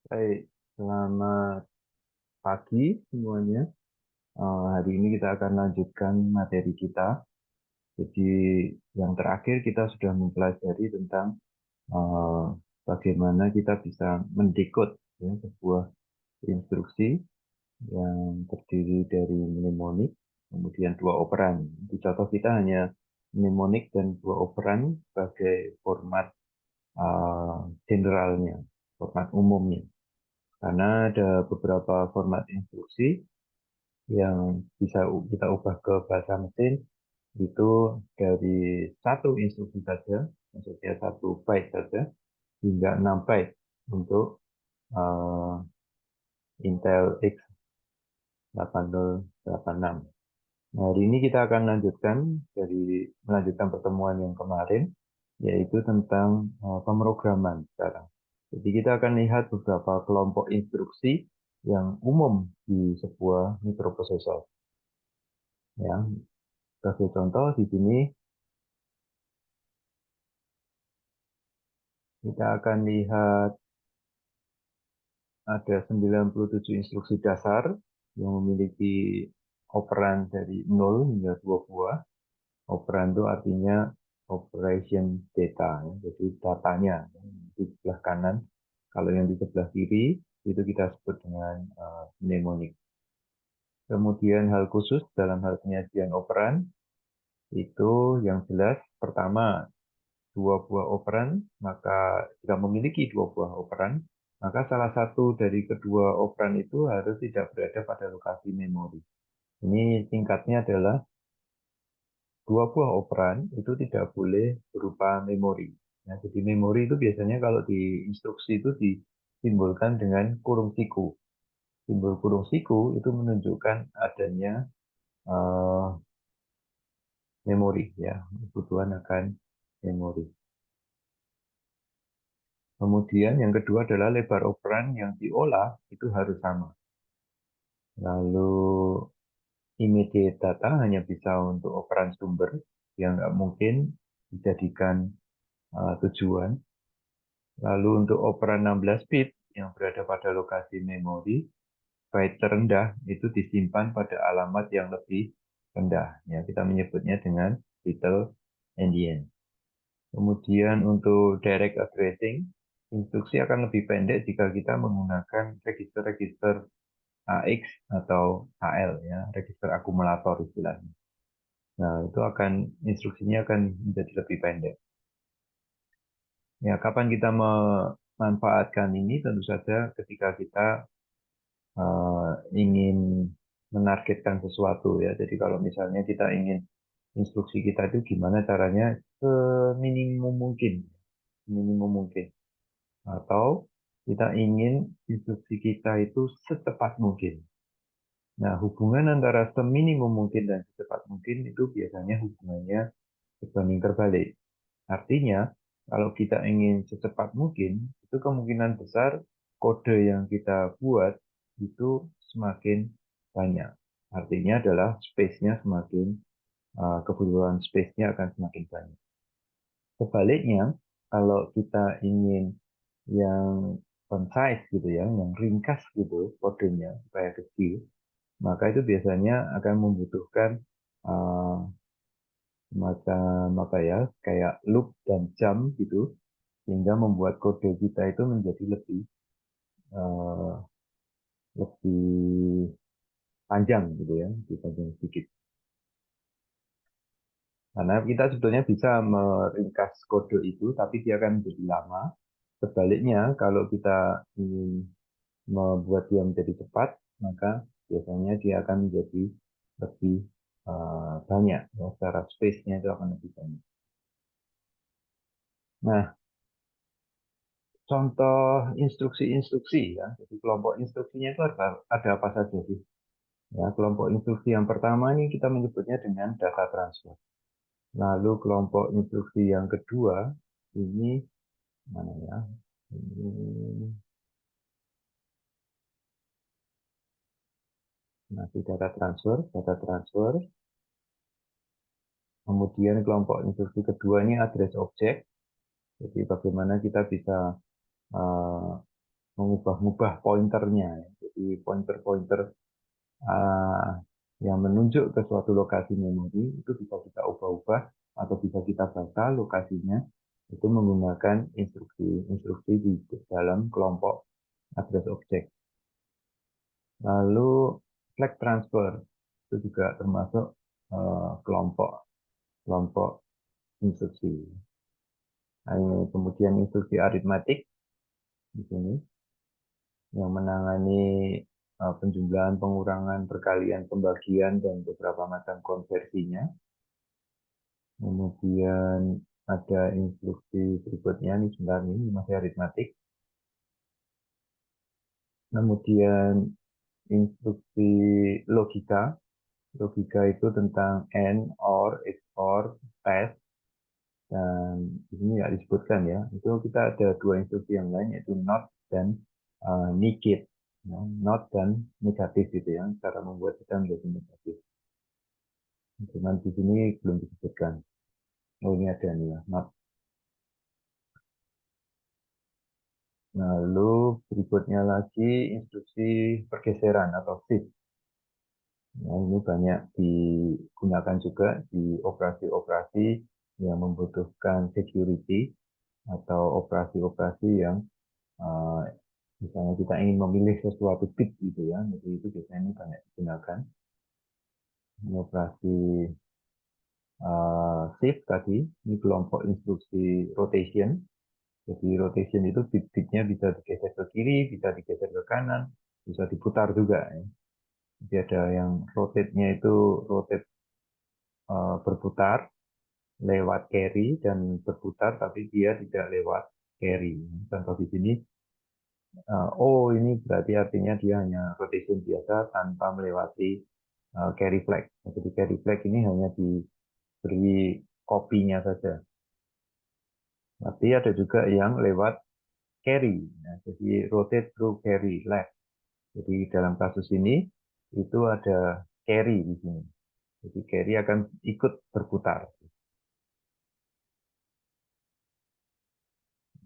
Baik, selamat pagi semuanya. Hari ini kita akan lanjutkan materi kita. Jadi yang terakhir kita sudah mempelajari tentang eh, bagaimana kita bisa mendekode ya, sebuah instruksi yang terdiri dari mnemonik, kemudian dua operan. Di contoh kita hanya mnemonik dan dua operan sebagai format generalnya, format umumnya. Karena ada beberapa format instruksi yang bisa kita ubah ke bahasa mesin itu dari satu instruksi saja, maksudnya satu byte saja, hingga 6 byte untuk uh, Intel X8086. Nah, hari ini kita akan melanjutkan pertemuan yang kemarin, yaitu tentang pemrograman sekarang. Jadi kita akan lihat beberapa kelompok instruksi yang umum di sebuah mikroprosesor. Ya, sebagai contoh di sini kita akan lihat ada 97 instruksi dasar yang memiliki operan dari 0 hingga 2 buah. Operan itu artinya operation data, ya. Jadi datanya di sebelah kanan. Kalau yang di sebelah kiri itu kita sebut dengan mnemonic. Kemudian hal khusus dalam hal penyajian operan itu yang jelas pertama dua buah operan, maka jika memiliki dua buah operan, maka salah satu dari kedua operan itu harus tidak berada pada lokasi memori. Ini singkatnya adalah dua buah operan itu tidak boleh berupa memori. Ya, jadi memori itu biasanya kalau di instruksi itu disimbolkan dengan kurung siku. Simbol kurung siku itu menunjukkan adanya uh, memori, ya, kebutuhan akan memori. Kemudian yang kedua adalah lebar operan yang diolah itu harus sama. Lalu immediate data hanya bisa untuk operan sumber yang nggak mungkin dijadikan tujuan. Lalu untuk operan 16 bit yang berada pada lokasi memori, byte terendah itu disimpan pada alamat yang lebih rendah. Ya, kita menyebutnya dengan little endian. Kemudian untuk direct addressing, instruksi akan lebih pendek jika kita menggunakan register-register AX atau AL, ya, register akumulator istilahnya. Nah, itu instruksinya akan menjadi lebih pendek. Ya, kapan kita memanfaatkan ini? Tentu saja ketika kita ingin menargetkan sesuatu, ya. Jadi kalau misalnya kita ingin instruksi kita itu gimana caranya seminimum mungkin, minimum mungkin. Atau kita ingin instruksi kita itu secepat mungkin. Nah, hubungan antara seminimum mungkin dan secepat mungkin itu biasanya hubungannya berbanding terbalik. Artinya, kalau kita ingin secepat mungkin, itu kemungkinan besar kode yang kita buat itu semakin banyak. Artinya adalah space-nya kebutuhan space-nya akan semakin banyak. Sebaliknya, kalau kita ingin yang concise gitu ya, yang ringkas gitu kodenya supaya kecil, maka itu biasanya akan membutuhkan uh, semacam apa ya, kayak loop dan jam gitu, sehingga membuat kode kita itu menjadi uh, lebih panjang gitu ya, lebih panjang sedikit. Karena kita sebetulnya bisa meringkas kode itu, tapi dia akan menjadi lama. Sebaliknya, kalau kita ingin membuat dia menjadi cepat, maka biasanya dia akan menjadi lebih banyak. Ya, secara space-nya itu akan lebih banyak. Nah, contoh instruksi-instruksi ya. Jadi kelompok instruksinya itu ada apa saja sih? Ya, kelompok instruksi yang pertama ini kita menyebutnya dengan data transfer. Lalu kelompok instruksi yang kedua ini mana ya? Ini masih data transfer, data transfer. Kemudian kelompok instruksi kedua ini address object. Jadi bagaimana kita bisa uh, mengubah-ubah pointernya. Jadi pointer-pointer yang menunjuk ke suatu lokasi memori itu bisa kita ubah-ubah atau bisa kita baca lokasinya itu menggunakan instruksi di dalam kelompok address object. Lalu flag transfer itu juga termasuk kelompok kelompok instruksi. Nah, ini kemudian instruksi aritmatik di sini yang menangani penjumlahan, pengurangan, perkalian, pembagian, dan beberapa macam konversinya. Kemudian ada instruksi berikutnya, ini sebentar ini masih aritmatik. Kemudian instruksi logika. Logika itu tentang AND, OR, XOR, test, dan di sini nggak disebutkan ya. Itu kita ada dua instruksi yang lain, yaitu NOT dan negate. Ya, NOT dan negatif gitu ya, cara membuat kita menjadi negatif. Cuman di sini belum disebutkan. Oh, ini ada nih ya, NOT. Lalu berikutnya lagi instruksi pergeseran atau shift. Nah, ini banyak digunakan juga di operasi-operasi yang membutuhkan security atau operasi-operasi yang uh, misalnya kita ingin memilih sesuatu bit gitu ya, jadi itu biasanya ini banyak digunakan. Ini operasi shift tadi, ini kelompok instruksi rotation. Jadi rotation itu bit-bitnya bisa digeser ke kiri, bisa digeser ke kanan, bisa diputar juga. Ya. Jadi ada yang rotate-nya itu rotate berputar lewat carry dan berputar tapi dia tidak lewat carry. Contoh di sini, oh ini berarti artinya dia hanya rotation biasa tanpa melewati carry flag. Jadi carry flag ini hanya diberi kopinya saja. Tapi ada juga yang lewat carry. Nah, jadi rotate through carry left. Jadi dalam kasus ini itu ada carry di sini. Jadi carry akan ikut berputar.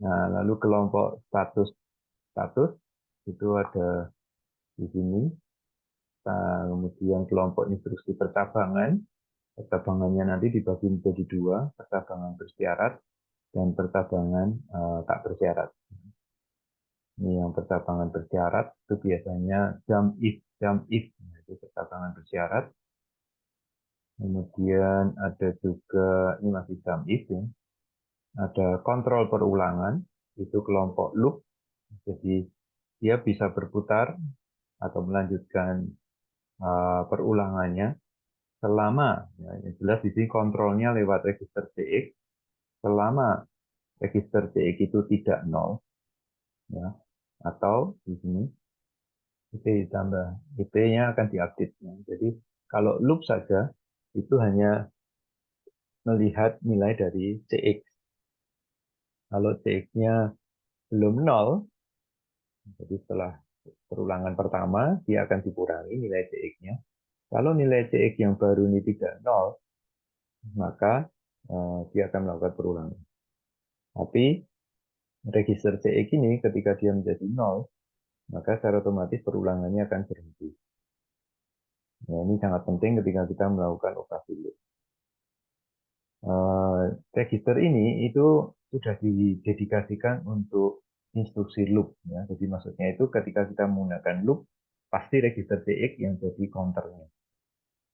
Nah, lalu kelompok status itu ada di sini. Nah, kemudian kelompok instruksi percabangan. Percabangannya nanti dibagi menjadi dua, percabangan bersyarat dan percabangan tak bersyarat. Ini yang percabangan bersyarat itu biasanya jump if. Nah, itu percabangan bersyarat. Kemudian ada juga, ini masih jump if ya. Ada kontrol perulangan, itu kelompok loop. Jadi dia bisa berputar atau melanjutkan perulangannya selama, ya, yang jelas di sini kontrolnya lewat register CX, selama register CX itu tidak nol, ya, atau di sini IP ditambah, IP-nya akan diupdate. Ya. Jadi kalau loop saja itu hanya melihat nilai dari CX. Kalau CX-nya belum nol, jadi setelah perulangan pertama dia akan dikurangi nilai CX-nya. Kalau nilai CX yang baru ini tidak nol, maka dia akan melakukan perulangan. Tapi register CX ini ketika dia menjadi nol, maka secara otomatis perulangannya akan berhenti. Nah, ini sangat penting ketika kita melakukan operasi loop. Register ini itu sudah didedikasikan untuk instruksi loop. Ya. Jadi maksudnya itu ketika kita menggunakan loop, pasti register CX yang jadi counternya.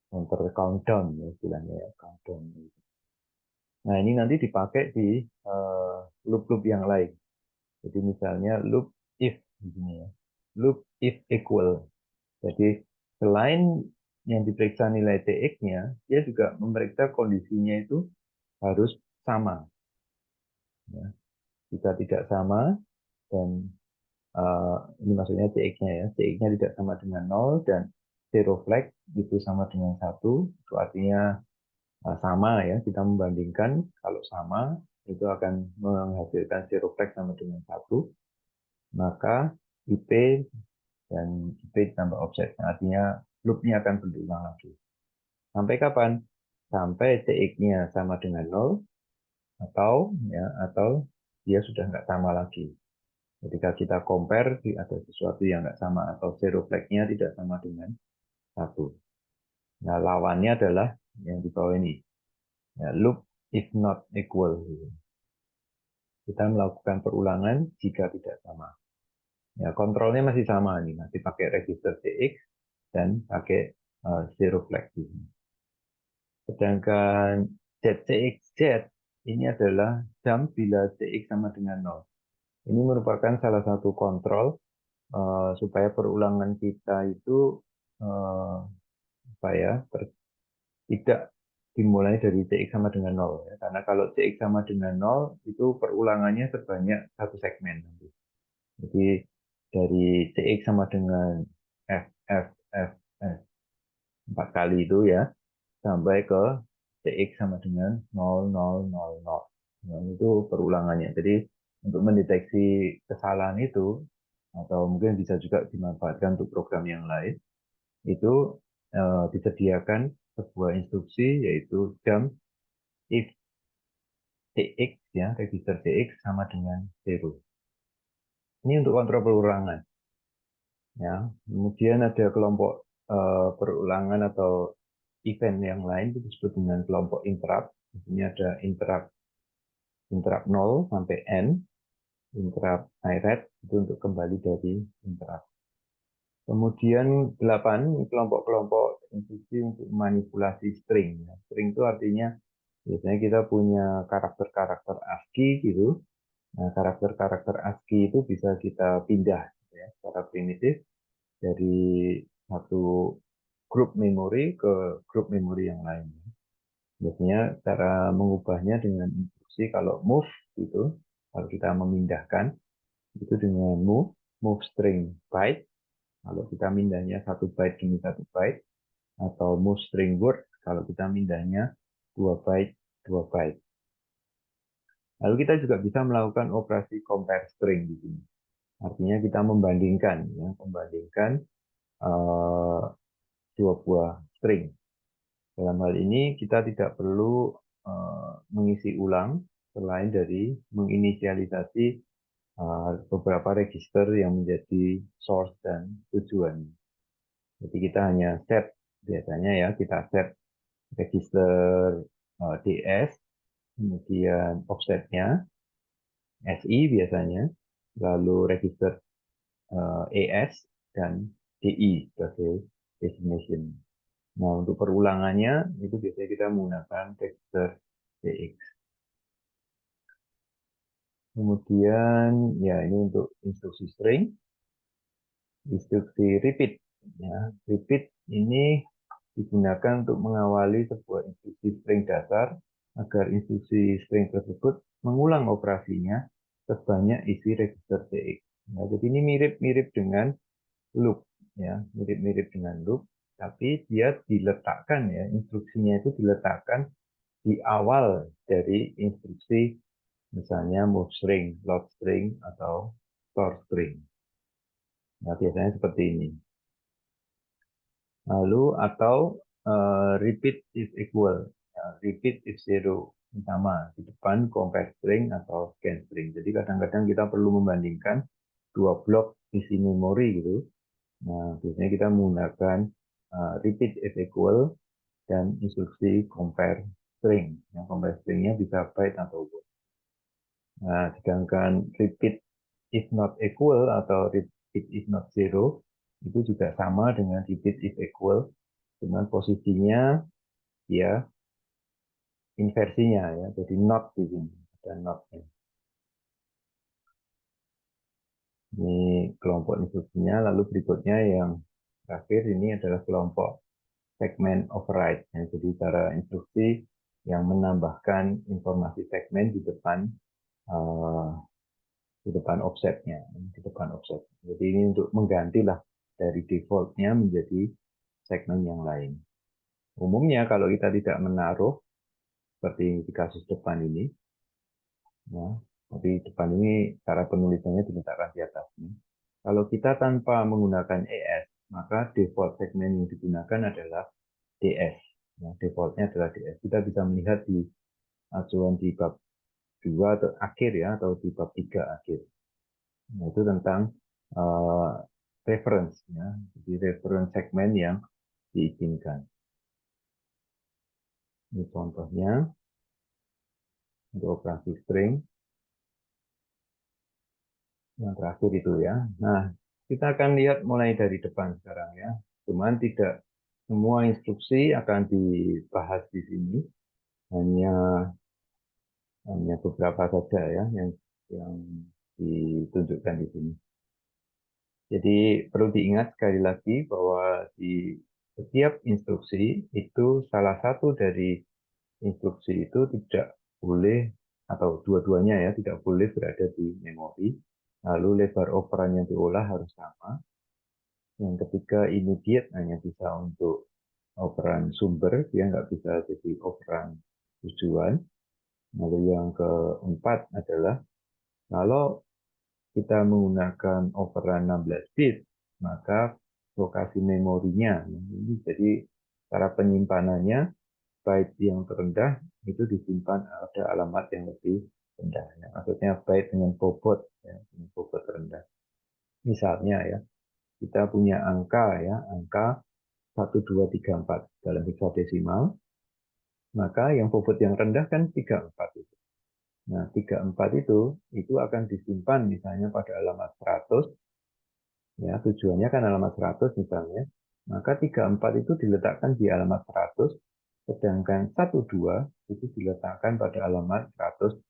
Counter countdown, ya, istilahnya ya, countdown. Nah, ini nanti dipakai di loop-loop yang lain. Jadi misalnya loop if di sini ya. Loop if equal. Jadi selain yang diperiksa nilai TX-nya, dia juga memeriksa kondisinya itu harus sama. Ya. Jika tidak sama, dan ini maksudnya TX-nya ya, TX-nya tidak sama dengan 0 dan zero flag itu sama dengan 1, itu artinya sama ya, kita membandingkan kalau sama itu akan menghasilkan zero flag sama dengan 1, maka IP dan IP ditambah offset. Artinya loop-nya akan berulang lagi. Sampai kapan? Sampai TX-nya sama dengan 0 atau dia sudah nggak sama lagi. Ketika kita compare, ada sesuatu yang nggak sama atau zero flag-nya tidak sama dengan 1. Nah, lawannya adalah yang di bawah ini. Ya, loop if not equal. Kita melakukan perulangan jika tidak sama. Ya, kontrolnya masih sama nih, masih pakai register CX dan pakai zero flag. Sedangkan ZCXZ ini adalah jump bila CX sama dengan 0. Ini merupakan salah satu kontrol supaya perulangan kita itu apa ya, tidak dimulai dari CX sama dengan 0. Ya. Karena kalau CX sama dengan 0, itu perulangannya sebanyak satu segmen. Jadi dari CX sama dengan F, F, F, F, 4 kali itu ya, sampai ke CX sama dengan 0, 0, 0, 0. Nah, itu perulangannya. Jadi untuk mendeteksi kesalahan itu, atau mungkin bisa juga dimanfaatkan untuk program yang lain, itu disediakan sebuah instruksi yaitu jump if CX ya, register CX sama dengan 0. Ini untuk kontrol perulangan. Ya, kemudian ada kelompok perulangan atau event yang lain itu disebut dengan kelompok interrupt. Ini ada interrupt 0 sampai n, interrupt iRet itu untuk kembali dari interrupt. Kemudian 8 kelompok-kelompok instruksi untuk manipulasi string. String itu artinya biasanya kita punya karakter-karakter ASCII gitu. Nah, karakter-karakter ASCII itu bisa kita pindah ya, secara primitif dari satu grup memori ke grup memori yang lain. Biasanya cara mengubahnya dengan instruksi kalau move itu, kalau kita memindahkan itu dengan move string byte. Kalau kita mindahnya 1 byte demi 1 byte, atau move string word kalau kita mindahnya 2 byte 2 byte. Lalu kita juga bisa melakukan operasi compare string di sini. Artinya kita membandingkan, ya, membandingkan dua buah string. Dalam hal ini kita tidak perlu mengisi ulang selain dari menginisialisasi beberapa register yang menjadi source dan tujuan. Jadi kita hanya set, biasanya ya kita set register DS, kemudian offsetnya SI biasanya, lalu register ES dan DI sebagai destination. Nah, untuk perulangannya itu biasanya kita menggunakan register CX. Kemudian ya ini untuk instruksi string, instruksi repeat. Ya, repeat ini digunakan untuk mengawali sebuah instruksi string dasar agar instruksi string tersebut mengulang operasinya sebanyak isi register CX. Ya, jadi ini mirip-mirip dengan loop, ya, mirip-mirip dengan loop, tapi dia diletakkan ya, instruksinya itu diletakkan di awal dari instruksi misalnya move string, load string, atau store string. Nah, biasanya seperti ini. Lalu atau repeat if equal, ya, repeat if zero, sama di depan compare string atau scan string. Jadi kadang-kadang kita perlu membandingkan dua blok isi memori gitu. Nah, biasanya kita menggunakan repeat if equal dan instruksi compare string. Yang compare stringnya bisa byte atau word. Nah, sedangkan repeat if not equal atau repeat if not zero itu juga sama dengan repeat if equal, dengan posisinya ya inversinya ya, jadi not di sini ada not. Ini kelompok instruksinya, lalu berikutnya yang terakhir ini adalah kelompok segment override. Ya, jadi cara instruksi yang menambahkan informasi segmen di depan offsetnya, di depan offset. Jadi ini untuk menggantilah dari defaultnya menjadi segmen yang lain. Umumnya kalau kita tidak menaruh seperti di kasus depan ini, ya, jadi depan ini cara penulisannya diletakkan di atasnya. Kalau kita tanpa menggunakan ES, maka default segmen yang digunakan adalah DS. Ya, defaultnya adalah DS. Kita bisa melihat di acuan di bab 2 atau akhir ya, atau di bab 3 akhir. yaitu tentang uh, reference, ya. Jadi reference segmen yang diizinkan. Ini contohnya untuk operasi string yang terakhir itu ya. Nah, kita akan lihat mulai dari depan sekarang ya. Cuman tidak semua instruksi akan dibahas di sini, hanya hanya beberapa saja ya yang ditunjukkan di sini. Jadi perlu diingat sekali lagi bahwa di setiap instruksi itu salah satu dari instruksi itu tidak boleh atau dua-duanya ya tidak boleh berada di memori. Lalu lebar operan yang diolah harus sama. Yang ketiga immediate hanya bisa untuk operan sumber, dia nggak bisa jadi operan tujuan. Lalu yang keempat adalah kalau kita menggunakan operan 16 bit, maka lokasi memorinya, ini jadi cara penyimpanannya, byte yang terendah itu disimpan pada alamat yang lebih rendah. Ya. Maksudnya byte dengan bobot, ya, dengan bobot rendah. Misalnya ya, kita punya angka ya, angka 1234 dalam hexadesimal, maka yang bobot yang rendah kan 34 itu. Nah, 34 itu akan disimpan misalnya pada alamat 100, ya tujuannya kan alamat 100 misalnya, maka 34 itu diletakkan di alamat 100, sedangkan 12 itu diletakkan pada alamat 101.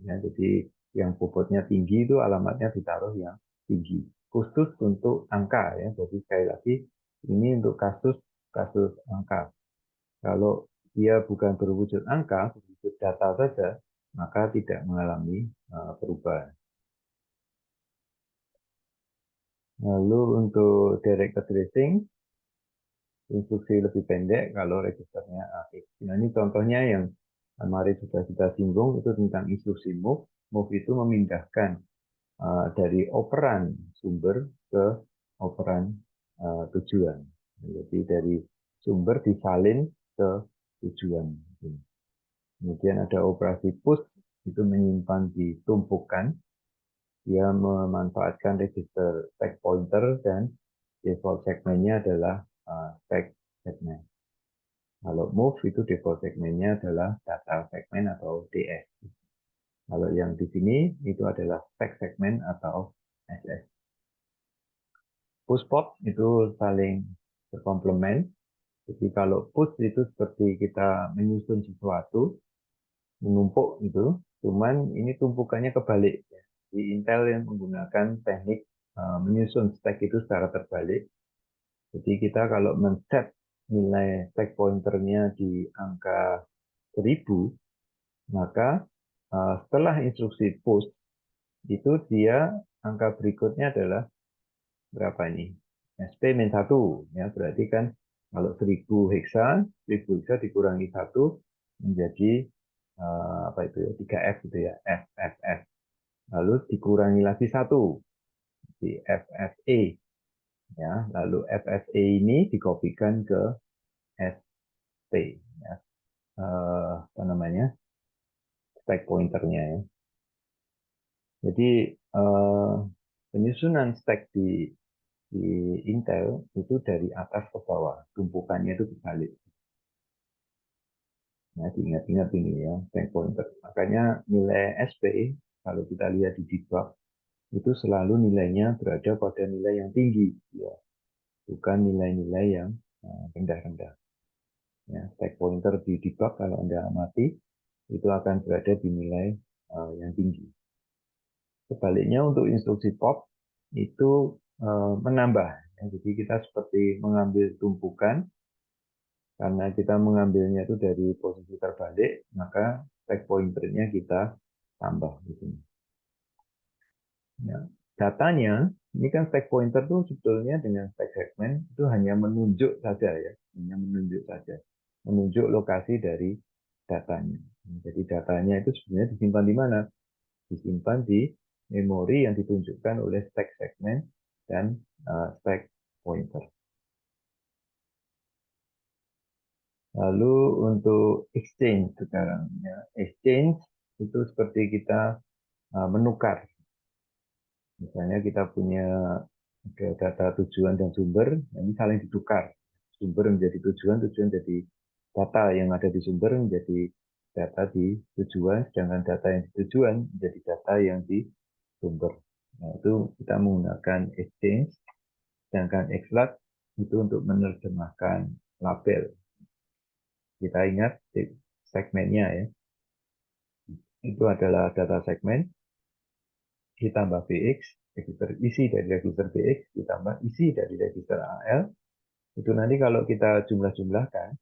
Ya, jadi yang bobotnya tinggi itu alamatnya ditaruh yang tinggi. Khusus untuk angka ya. Jadi sekali lagi ini untuk kasus angka. Kalau dia bukan berwujud angka, berwujud data saja, maka tidak mengalami perubahan. Lalu untuk direct addressing, instruksi lebih pendek kalau registernya aktif. Nah, ini contohnya yang kemarin sudah kita singgung, itu tentang instruksi move. Move itu memindahkan dari operan sumber ke operan tujuan. Jadi dari sumber disalin ke tujuan. Kemudian ada operasi push, itu menyimpan di tumpukan. Dia memanfaatkan register stack pointer dan default segmennya adalah stack segmen. Kalau move itu default segmennya adalah data segmen atau DS. Kalau yang di sini itu adalah stack segmen atau SS. Push pop itu saling berkomplement. Jadi kalau push itu seperti kita menyusun sesuatu, menumpuk itu, cuman ini tumpukannya kebalik. Di Intel yang menggunakan teknik menyusun stack itu secara terbalik. Jadi kita kalau men-set nilai stack pointernya di angka 1000, maka setelah instruksi push, itu dia angka berikutnya adalah berapa ini? SP-1, ya berarti kan kalau 1000 heksa dikurangi 1 menjadi apa itu ya 3F gitu ya, FFF. Lalu dikurangi lagi 1 di FFE, ya. Lalu FFE ini dikopikan ke ST, ya. Apa namanya? Stack pointernya ya. Jadi penyusunan stack di Intel itu dari atas ke bawah, tumpukannya itu dibalik. Nah, diingat-ingat ini ya, stack pointer. Makanya nilai SP, kalau kita lihat di debug, itu selalu nilainya berada pada nilai yang tinggi, ya. Bukan nilai-nilai yang rendah-rendah. Ya, stack pointer di debug kalau Anda amati, itu akan berada di nilai yang tinggi. Sebaliknya untuk instruksi pop, itu menambah. Ya, jadi kita seperti mengambil tumpukan, karena kita mengambilnya itu dari posisi terbalik, maka stack pointernya kita tambah di sini. Ya. Datanya, ini kan stack pointer itu sebetulnya dengan stack segment itu hanya menunjuk saja ya, hanya menunjuk saja, menunjuk lokasi dari datanya. Jadi datanya itu sebenarnya disimpan di mana? Disimpan di memori yang ditunjukkan oleh stack segment dan stack pointer. Lalu untuk exchange sekarang, ya. Exchange itu seperti kita menukar. Misalnya kita punya ada data tujuan dan sumber, ini saling ditukar. Sumber menjadi tujuan, tujuan jadi data yang ada di sumber menjadi data di tujuan, sedangkan data yang di tujuan menjadi data yang di sumber. Nah, itu kita menggunakan exchange, sedangkan extract itu untuk menerjemahkan label. Kita ingat segmennya ya, itu adalah data segmen, ditambah BX, register isi dari register BX, ditambah isi dari register AL. Itu nanti kalau kita jumlah-jumlahkan,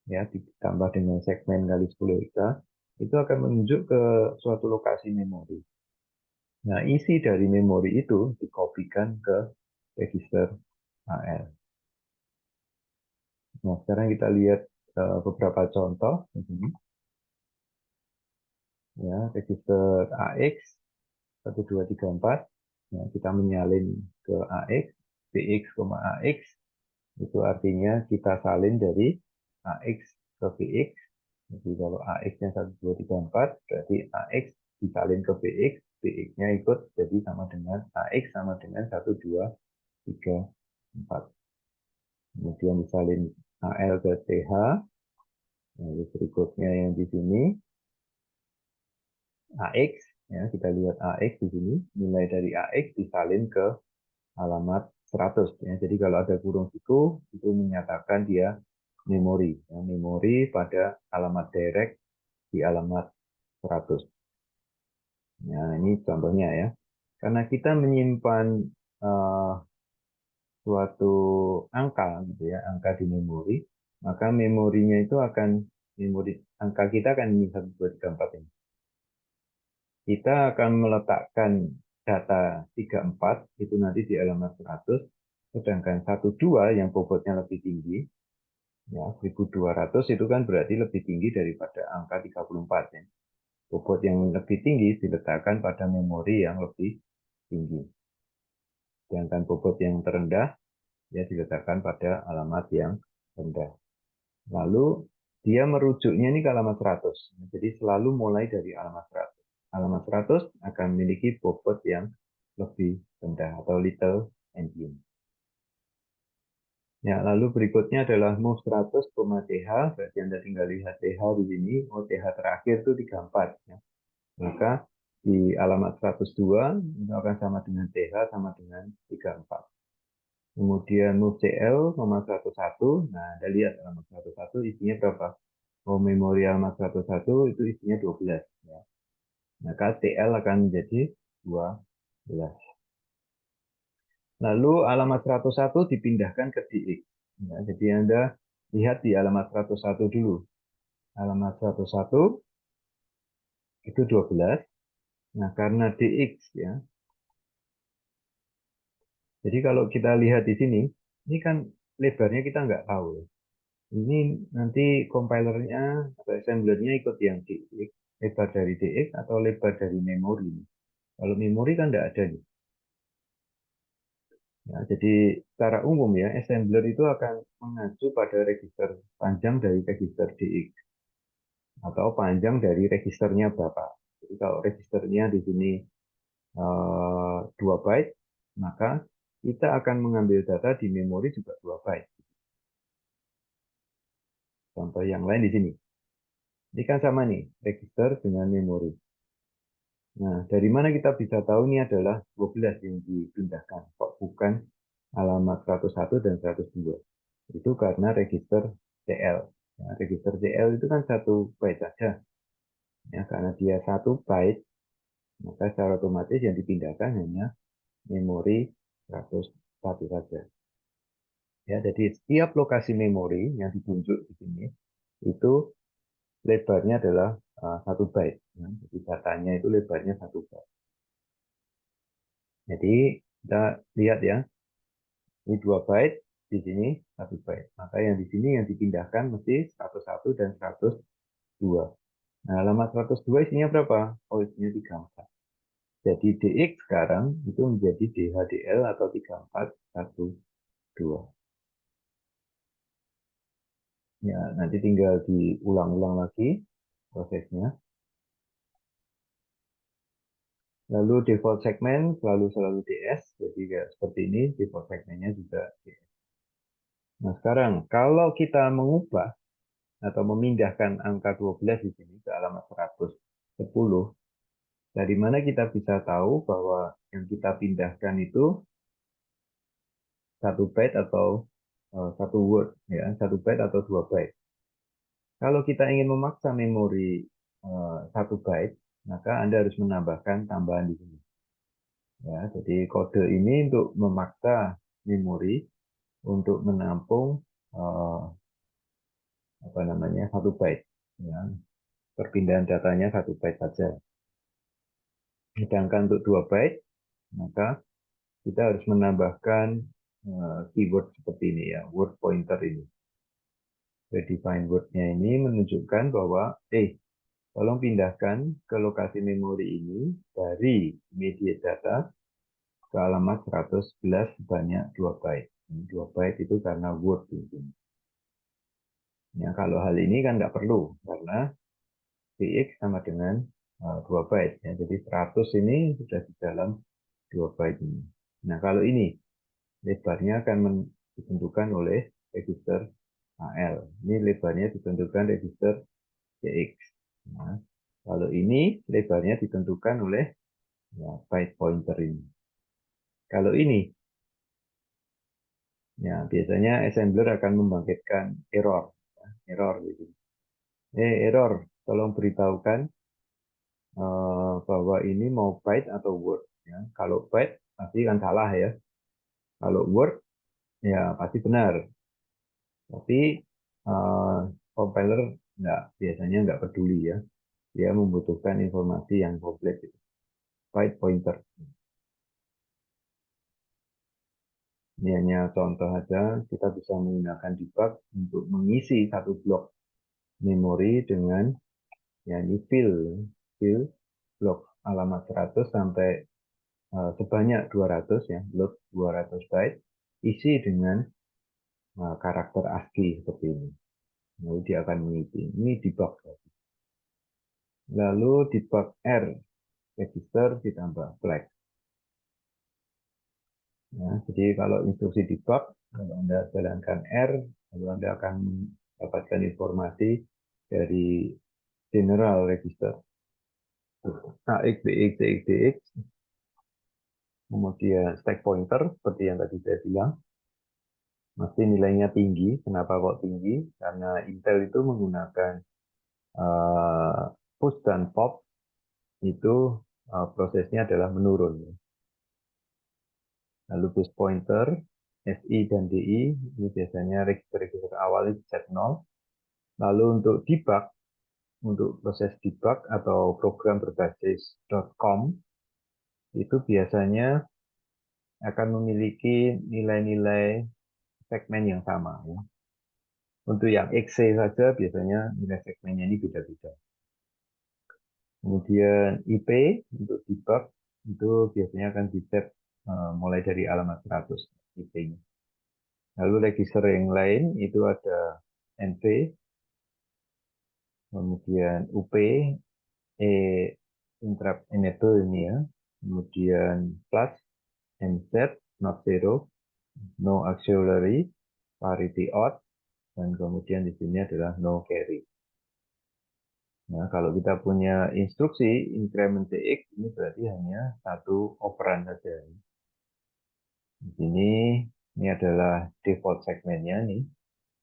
ya ditambah dengan segmen kali 10 hexa, itu akan menunjuk ke suatu lokasi memori. Nah, isi dari memori itu dikopikan ke register AL. Nah, sekarang kita lihat beberapa contoh di sini. Ya, register AX 1234. Ya, kita menyalin ke AX, BX, AX. Itu artinya kita salin dari AX ke BX. Jadi kalau AX-nya 1234, berarti AX disalin ke BX, BX-nya ikut jadi sama dengan AX sama dengan 1234. Kemudian disalin AL ke TH. Lalu berikutnya yang di sini AX, ya kita lihat AX di sini, nilai dari AX disalin ke alamat 100. Ya. Jadi kalau ada kurung siku, itu menyatakan dia memori. Ya, memori pada alamat direct di alamat 100. Nah, ini contohnya ya. Karena kita menyimpan uh, suatu angka gitu ya, angka di memori, maka memorinya itu akan memori angka kita akan ini 1, 2, 3, 4 ini. Kita akan meletakkan data 34 itu nanti di alamat 100, sedangkan 12 yang bobotnya lebih tinggi, ya 1200 itu kan berarti lebih tinggi daripada angka 34 ya. Bobot yang lebih tinggi diletakkan pada memori yang lebih tinggi. Sedangkan bobot yang terendah ya diletakkan pada alamat yang rendah. Lalu dia merujuknya ini ke alamat 100. Jadi selalu mulai dari alamat 100. Alamat 100 akan memiliki bobot yang lebih rendah atau little endian. Ya, lalu berikutnya adalah move 100, TH, berarti Anda tinggal lihat TH di sini, TH terakhir itu 34. Ya. Maka di alamat 102 itu akan sama dengan TH sama dengan 34. Kemudian move CL, nomor 101, nah Anda lihat alamat 101 isinya berapa? Oh, memori alamat 101 itu isinya 12. Ya. Maka TL akan menjadi 12. Lalu alamat 101 dipindahkan ke DX. Ya, jadi Anda lihat di alamat 101 dulu. Alamat 101 itu 12. Nah, karena DX ya. Jadi kalau kita lihat di sini, ini kan lebarnya kita nggak tahu. Ini nanti compilernya atau assemblernya ikut yang DX, lebar dari DX atau lebar dari memori. Kalau memori kan nggak ada nih. Ya, jadi secara umum ya, assembler itu akan mengacu pada register panjang dari register DX atau panjang dari registernya berapa. Jadi kalau registernya di sini 2 byte, maka kita akan mengambil data di memori juga 2 byte. Contoh yang lain di sini. Ini kan sama nih, register dengan memori. Nah, dari mana kita bisa tahu ini adalah 12 yang dipindahkan, kok bukan alamat 101 dan 102. Itu karena register CL. Nah, register CL itu kan 1 byte saja. Ya, karena dia 1 byte, maka secara otomatis yang dipindahkan hanya memori 101 saja. Ya, jadi setiap lokasi memori yang ditunjuk di sini itu lebarnya adalah 1 byte. Ya, jadi datanya itu lebarnya 1 byte. Jadi kita lihat ya, ini 2 byte, di sini 1 byte. Maka yang di sini yang dipindahkan mesti 101 dan 102. Nah, alamat 102 isinya berapa? Oh, isinya 34. Jadi DX sekarang itu menjadi DHDL atau 3412. Ya, nanti tinggal diulang-ulang lagi prosesnya. Lalu default segmen selalu DS, jadi kayak seperti ini, default segmennya juga DS. Nah sekarang, kalau kita mengubah atau memindahkan angka 12 di sini ke alamat 110, dari mana kita bisa tahu bahwa yang kita pindahkan itu 1 byte atau 1 word, ya, 1 byte atau 2 byte. Kalau kita ingin memaksa memori 1 byte, maka Anda harus menambahkan tambahan di sini. Ya, jadi kode ini untuk memaksa memori untuk menampung eh, apa namanya 1 byte. Ya, perpindahan datanya 1 byte saja. Sedangkan untuk 2 byte, maka kita harus menambahkan keyword seperti ini ya, word pointer ini. Define word-nya ini menunjukkan bahwa, tolong pindahkan ke lokasi memori ini dari media data ke alamat 111 sebanyak 2 byte. 2 byte itu karena word itu. Ya, kalau hal ini kan nggak perlu, karena Px sama dengan 2 byte. Ya. Jadi 100 ini sudah di dalam 2 byte ini. Nah, kalau ini, lebarnya akan ditentukan oleh register AL. Ini lebarnya ditentukan register CX. Nah, kalau ini lebarnya ditentukan oleh ya, byte pointer ini. Kalau ini, ya biasanya assembler akan membangkitkan error, ya, error gitu. Error, tolong beritahukan bahwa ini mau byte atau word. Ya. Kalau byte pasti kan salah ya. Kalau word ya pasti benar. Tapi uh, compiler biasanya nggak peduli ya. Dia membutuhkan informasi yang komplit. Gitu. Byte pointer. Ini hanya contoh saja, kita bisa menggunakan debug untuk mengisi satu blok memori dengan ya ini fill blok alamat 100 sampai sebanyak 200 ya, load 200 byte, isi dengan karakter ASCII seperti ini. Lalu dia akan mengisi. Ini debug. Lalu debug R, register ditambah flag. Ya, jadi kalau instruksi debug, kalau Anda jalankan R, lalu Anda akan mendapatkan informasi dari general register. AX, BX, CX, DX, kemudian stack pointer, seperti yang tadi saya bilang, mesti nilainya tinggi. Kenapa kok tinggi? Karena Intel itu menggunakan push dan pop, itu prosesnya adalah menurun. Lalu base pointer, SI dan DI, ini biasanya register-register awal itu Z0. Lalu untuk debug, untuk proses debug atau program berbasis .com, itu biasanya akan memiliki nilai-nilai segmen yang sama. Ya. Untuk yang XC saja biasanya nilai segmennya ini beda-beda. Kemudian IP untuk debug itu biasanya akan di-set mulai dari alamat 100 IP-nya. Lalu register yang lain itu ada NV, kemudian UP, interrupt enable ini ya, kemudian plus, NZ, not zero, no auxiliary, parity odd, dan kemudian di sini adalah no carry. Nah, kalau kita punya instruksi increment CX, ini berarti hanya satu operan saja. Di sini, ini adalah default segmennya nih.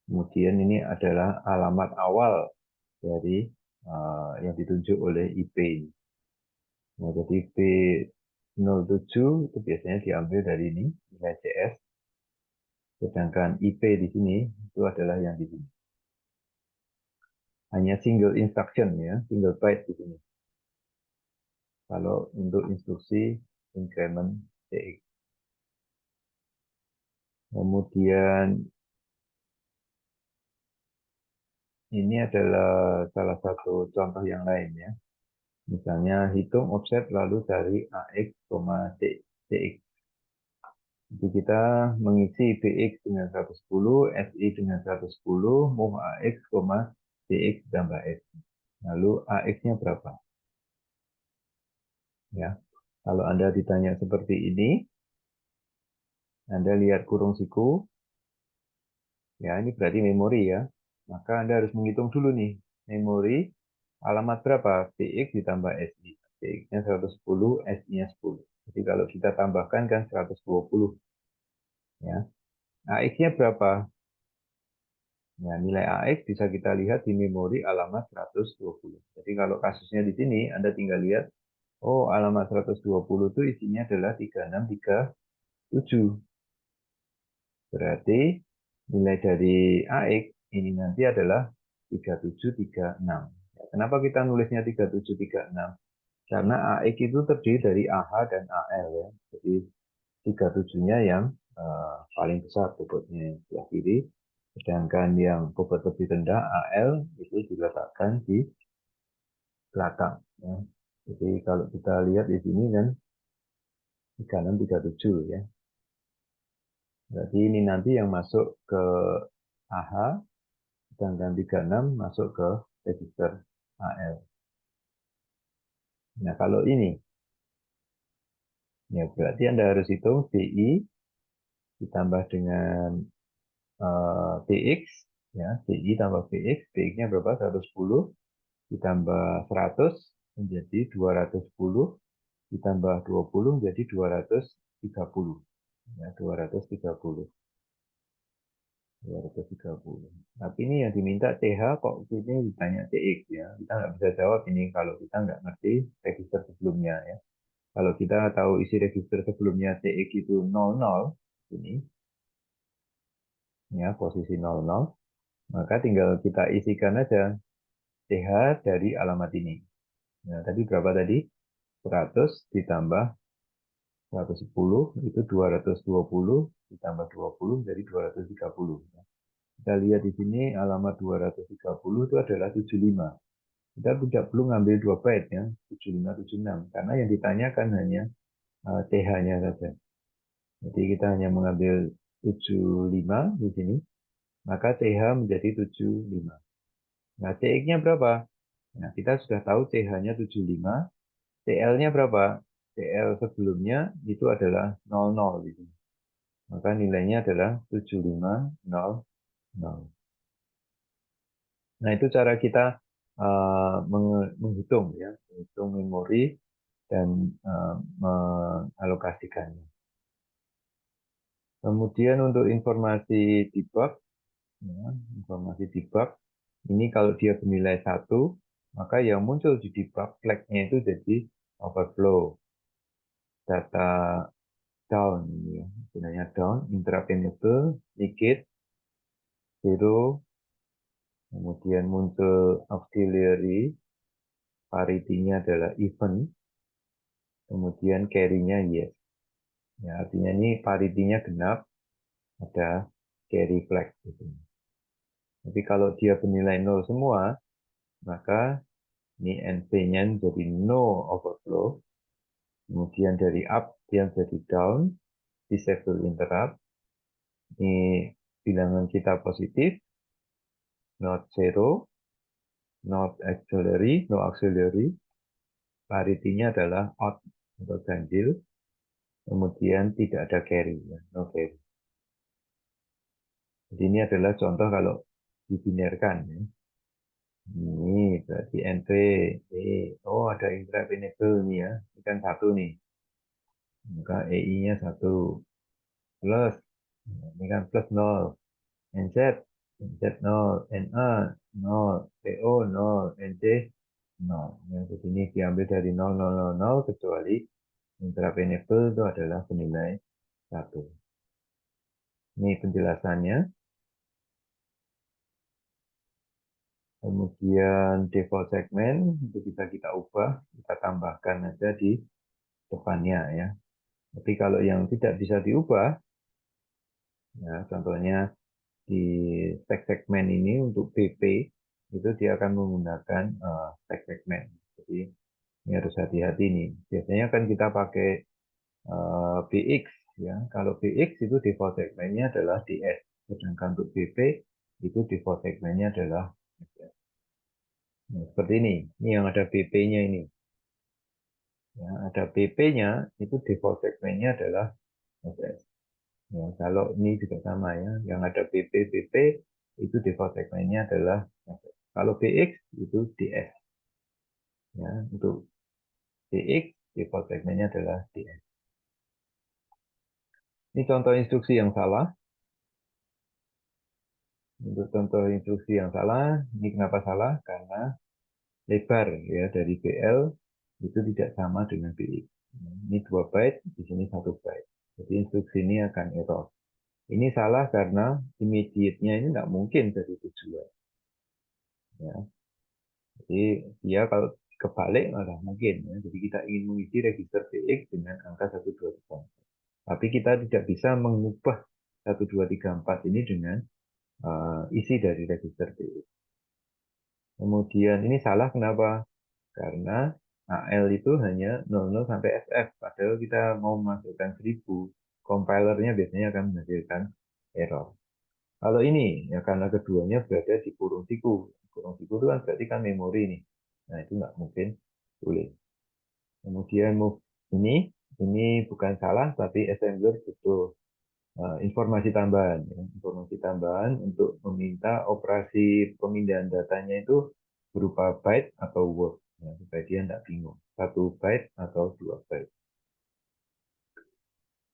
Kemudian ini adalah alamat awal dari yang ditunjuk oleh IP. Nah, jadi B07 itu biasanya diambil dari ini, nilai CS. Sedangkan IP di sini itu adalah yang di sini. Hanya single instruction ya, single byte di sini. Kalau untuk instruksi increment CX. Kemudian ini adalah salah satu contoh yang lain ya. Misalnya hitung offset lalu dari AX, CX. Jadi kita mengisi BX dengan 110, SI dengan 110, move AX, CX tambah S. Lalu AX-nya berapa? Ya. Kalau Anda ditanya seperti ini, Anda lihat kurung siku, ya ini berarti memori ya. Maka Anda harus menghitung dulu nih, memori alamat berapa? PX ditambah SI. PX-nya 110, SI-nya 10. Jadi kalau kita tambahkan kan 120. Ya. AX-nya berapa? Ya, nilai AX bisa kita lihat di memori alamat 120. Jadi kalau kasusnya di sini, Anda tinggal lihat, oh alamat 120 itu isinya adalah 3637. Berarti nilai dari AX ini nanti adalah 3736. Ya, kenapa kita nulisnya 3736? Karena AX itu terdiri dari AH dan AL ya. Jadi 37-nya yang paling besar bobotnya yang sebelah kiri, sedangkan yang bobot lebih rendah AL itu diletakkan di belakang. Ya. Jadi kalau kita lihat di sini kan 3637 ya. Berarti ini nanti yang masuk ke AH, sedangkan 36 masuk ke register AL. Nah kalau ini, ya berarti Anda harus hitung DI ditambah dengan PX, ya DI tambah PX, PX-nya berapa? 110 ditambah 100 menjadi 210 ditambah 20 menjadi 230. Ya, 230. 230. Tapi ini yang diminta TH kok ini ditanya TX ya. Kita nggak bisa jawab ini kalau kita nggak ngerti register sebelumnya ya. Kalau kita tahu isi register sebelumnya TX itu 00, ini ya posisi 00, maka tinggal kita isikan aja TH dari alamat ini. Nah, tadi berapa tadi? 100 ditambah 110 itu 220 ditambah 20 jadi 230. Kita lihat di sini alamat 230 itu adalah 75. Kita tidak perlu ngambil 2 byte ya, 75, 76. Karena yang ditanyakan hanya TH-nya saja. Jadi kita hanya mengambil 75 di sini, maka TH menjadi 75. Nah, TX-nya berapa? Nah, kita sudah tahu TH-nya 75, TL-nya berapa? TL sebelumnya itu adalah 00 di sini. Maka nilainya adalah 7500. Nah, itu cara kita menghitung ya, menghitung memori dan mengalokasikannya. Kemudian untuk informasi debug, ya, informasi debug, ini kalau dia bernilai 1, maka yang muncul di debug flag-nya itu jadi overflow, data down, ini ya, sebenarnya down, interrupt enable, sedikit, zero, kemudian muncul auxiliary, parity-nya adalah even, kemudian carry-nya yes. Ya, artinya ini parity-nya genap, ada carry flag. Gitu. Tapi kalau dia bernilai 0 semua, maka ini NP-nya jadi no overflow. Kemudian dari up, dia jadi down, disable interrupt. Ini bilangan kita positif, not zero, not auxiliary, no auxiliary. Parity-nya adalah odd atau ganjil. Kemudian tidak ada carry, ya, no carry. Jadi ini adalah contoh kalau dibinarkan. Ya. Ini berarti NP. Oh, ada interrupt enable nih ya. Ini kan satu nih. Maka EI-nya 1. Plus. Ini kan plus 0. NZ. NZ 0. NA 0. PO 0. NC 0. Yang di sini diambil dari 0000 kecuali interrupt enable itu adalah bernilai 1. Ini penjelasannya. Kemudian default segment itu bisa kita ubah, kita tambahkan aja di depannya ya. Tapi kalau yang tidak bisa diubah, ya contohnya di stack segment ini untuk BP itu dia akan menggunakan stack segment. Jadi ini harus hati-hati nih. Biasanya kan kita pakai BX ya. Kalau BX itu default segmentnya adalah DS, sedangkan untuk BP itu default segmentnya adalah DS. Nah, seperti ini yang ada BP-nya ini. Ya, ada PP-nya, itu default segmennya adalah SS. Ya, kalau ini juga sama ya, yang ada PP itu default segmennya adalah SS. Kalau BX itu DS. Ya, untuk BX default segmennya adalah DS. Ini contoh instruksi yang salah. Untuk contoh instruksi yang salah, ini kenapa salah? Karena lebar ya dari BL itu tidak sama dengan BX. Ini 2 byte, di sini 1 byte. Jadi instruksi ini akan error. Ini salah karena immediate-nya ini nggak mungkin dari tujuan. Ya. Jadi dia kalau kebalik malah mungkin. Ya. Jadi kita ingin mengisi register BX dengan angka 1234. Tapi kita tidak bisa mengubah 1234 ini dengan isi dari register BX. Kemudian ini salah kenapa? Karena AL itu hanya 00 sampai FF. Padahal kita mau masukkan 1000, compilernya biasanya akan menghasilkan error. Kalau ini, ya karena keduanya berada di kurung siku. Kurung siku itu kan berarti kan memori nih. Nah, itu nggak mungkin tulis. Kemudian move ini bukan salah, tapi assembler butuh informasi tambahan. Ya. Informasi tambahan untuk meminta operasi pemindahan datanya itu berupa byte atau word. Ya, supaya dia tidak bingung. 1 byte atau 2 byte.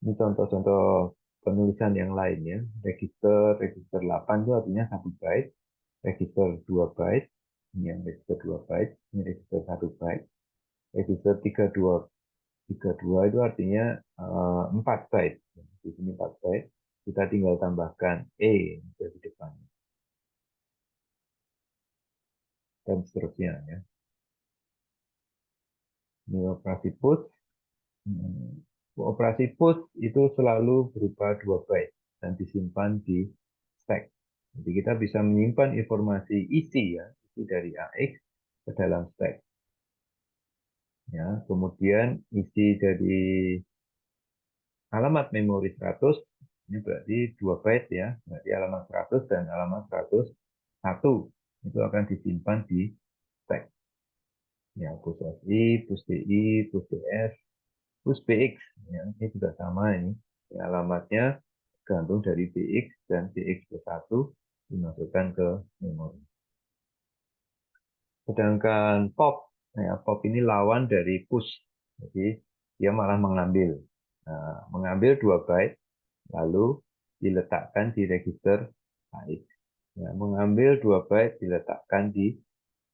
Ini contoh-contoh penulisan yang lain ya. Register 8 itu artinya 1 byte. Register 2 byte. Ini yang register 2 byte. Ini register 1 byte. Register 32 itu artinya 4 byte. Di sini 4 byte. Kita tinggal tambahkan di depan. Dan seterusnya ya. Ini operasi push. Operasi push itu selalu berupa 2 byte dan disimpan di stack. Jadi kita bisa menyimpan informasi isi ya, isi dari AX ke dalam stack. Ya, kemudian isi dari alamat memori 100 ini berarti 2 byte ya, berarti alamat 100 dan alamat 101 itu akan disimpan di stack. Ya, push SI, push DI, push DS, push BX. Ya, ini juga sama ini. Ya, alamatnya gantung dari BX dan BX ke 1 dimasukkan ke memori. Sedangkan pop, ya, pop ini lawan dari push. Jadi dia malah mengambil. Nah, mengambil 2 byte lalu diletakkan di register AX. Ya, mengambil 2 byte diletakkan di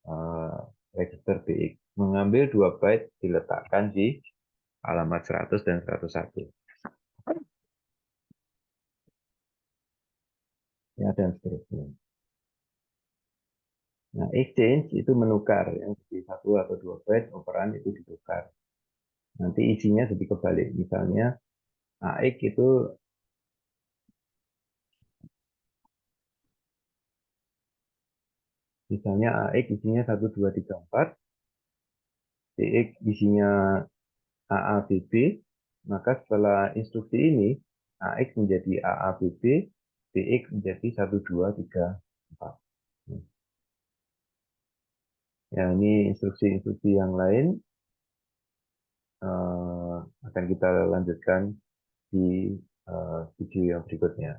uh, register BX. Mengambil 2 byte diletakkan di alamat 100 dan 101. Ya, dan seterusnya. Nah, exchange itu menukar. Yang di 1 atau 2 byte operan itu ditukar. Nanti isinya jadi kebalik. Misalnya AX isinya 1234, CX isinya AABB, maka setelah instruksi ini, AX menjadi AABB, CX menjadi 1234. Ya, ini instruksi-instruksi yang lain akan kita lanjutkan di video yang berikutnya.